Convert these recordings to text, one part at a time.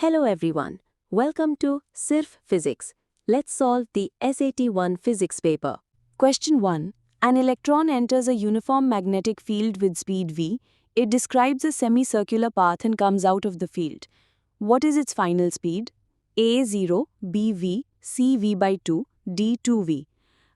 Hello everyone. Welcome to Sirf Physics. Let's solve the SAT-1 physics paper. Question 1. An electron enters a uniform magnetic field with speed v. It describes a semicircular path and comes out of the field. What is its final speed? A 0, B v, C v by 2, D 2v.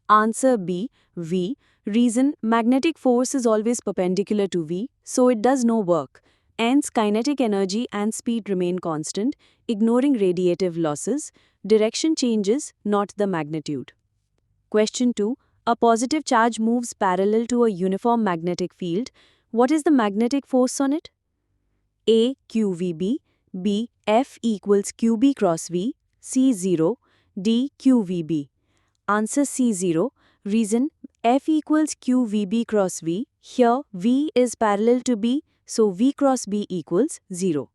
Answer B, v. Reason: magnetic force is always perpendicular to v, so it does no work. Hence, kinetic energy and speed remain constant, ignoring radiative losses. Direction changes, not the magnitude. Question 2. A positive charge moves parallel to a uniform magnetic field. What is the magnetic force on it? A. QVB, B. F equals QB cross V, C 0, D. QVB. Answer C 0. Reason: F equals QVB cross V. Here, V is parallel to B, so V cross B equals 0.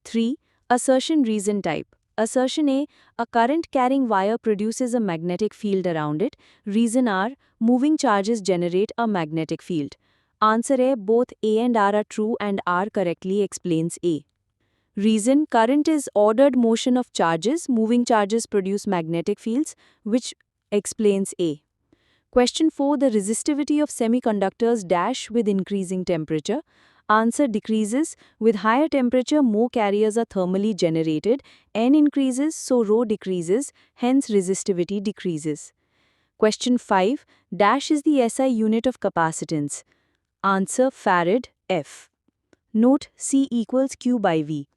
3. Assertion reason type. Assertion A. A current-carrying wire produces a magnetic field around it. Reason R. Moving charges generate a magnetic field. Answer A. Both A and R are true and R correctly explains A. Reason: current is ordered motion of charges. Moving charges produce magnetic fields, which explains A. Question 4. The resistivity of semiconductors dash with increasing temperature. Answer: decreases. With higher temperature, more carriers are thermally generated. N increases, so ρ decreases, hence resistivity decreases. Question 5. Dash is the SI unit of capacitance. Answer: farad, F. Note: C equals Q by V.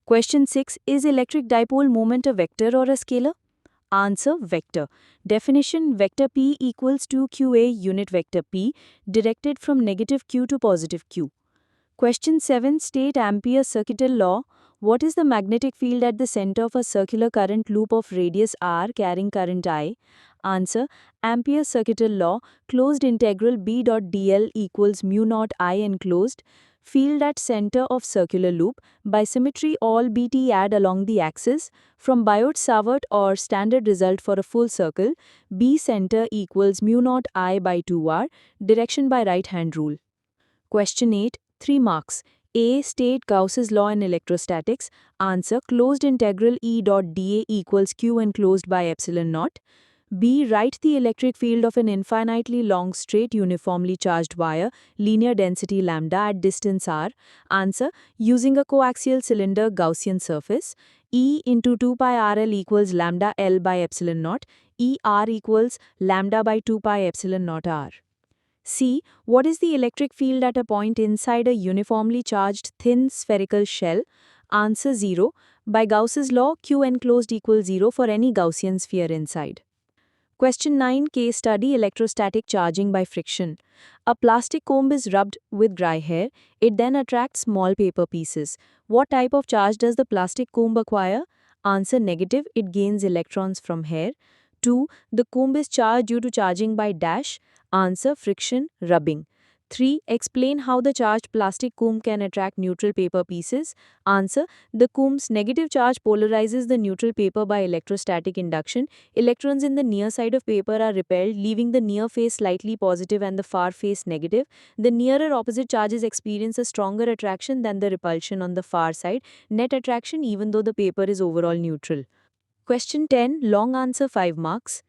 Question 6. Is electric dipole moment a vector or a scalar? Answer: vector. Definition: vector P equals 2QA unit vector P, directed from negative Q to positive Q. Question 7. State Ampere's circuital law. What is the magnetic field at the center of a circular current loop of radius r carrying current I? Answer: Ampere's circuital law. Closed integral B dot dl equals mu naught I enclosed. Field at center of circular loop. By symmetry, all BT add along the axis. From Biot-Savart or standard result for a full circle, B center equals mu naught I by 2r. Direction by right hand rule. Question 8. 3 marks. A. State Gauss's law in electrostatics. Answer: closed integral E dot dA equals Q enclosed by epsilon naught. B. Write the electric field of an infinitely long straight uniformly charged wire, linear density lambda at distance r. Answer: using a coaxial cylinder Gaussian surface. E into 2 pi rl equals lambda L by epsilon naught. E r equals lambda by 2 pi epsilon naught r. C. What is the electric field at a point inside a uniformly charged thin spherical shell? Answer: 0. By Gauss's law, Q enclosed equals 0 for any Gaussian sphere inside. Question 9. Case study: electrostatic charging by friction. A plastic comb is rubbed with dry hair. It then attracts small paper pieces. What type of charge does the plastic comb acquire? Answer: negative. It gains electrons from hair. 2. The comb is charged due to charging by dash. Answer: friction, rubbing. 3. Explain how the charged plastic comb can attract neutral paper pieces. Answer: the comb's negative charge polarizes the neutral paper by electrostatic induction. Electrons in the near side of paper are repelled, leaving the near face slightly positive and the far face negative. The nearer opposite charges experience a stronger attraction than the repulsion on the far side. Net attraction even though the paper is overall neutral. Question 10. Long answer 5 marks.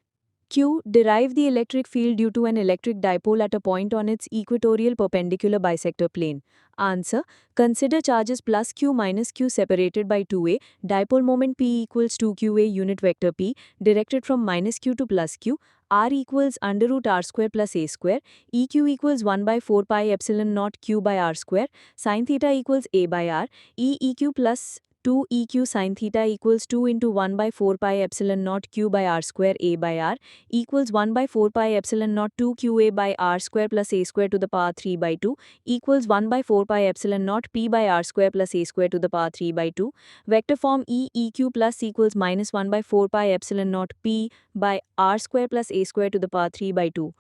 Q. Derive the electric field due to an electric dipole at a point on its equatorial perpendicular bisector plane. Answer: consider charges plus Q minus Q separated by 2a. Dipole moment P equals 2QA unit vector P, directed from minus Q to plus Q. R equals under root r square plus a square. EQ equals 1 by 4 pi epsilon naught Q by r square. Sin theta equals a by r. EQ plus 2 EQ sin theta equals 2 into 1 by 4 pi epsilon naught Q by r square a by r equals 1 by 4 pi epsilon naught 2 QA by r square plus a square to the power 3 by 2 equals 1 by 4 pi epsilon naught P by r square plus a square to the power 3 by 2. Vector form EQ plus equals minus 1 by 4 pi epsilon naught P by r square plus a square to the power 3 by 2.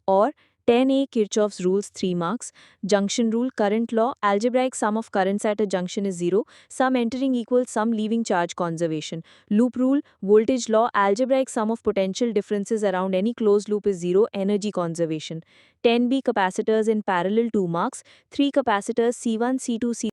Or 10a. Kirchhoff's rules 3 marks. Junction rule, current law, algebraic sum of currents at a junction is 0, sum entering equals sum leaving, charge conservation. Loop rule, voltage law, algebraic sum of potential differences around any closed loop is 0, energy conservation. 10b. Capacitors in parallel 2 marks. 3 capacitors C1, C2, C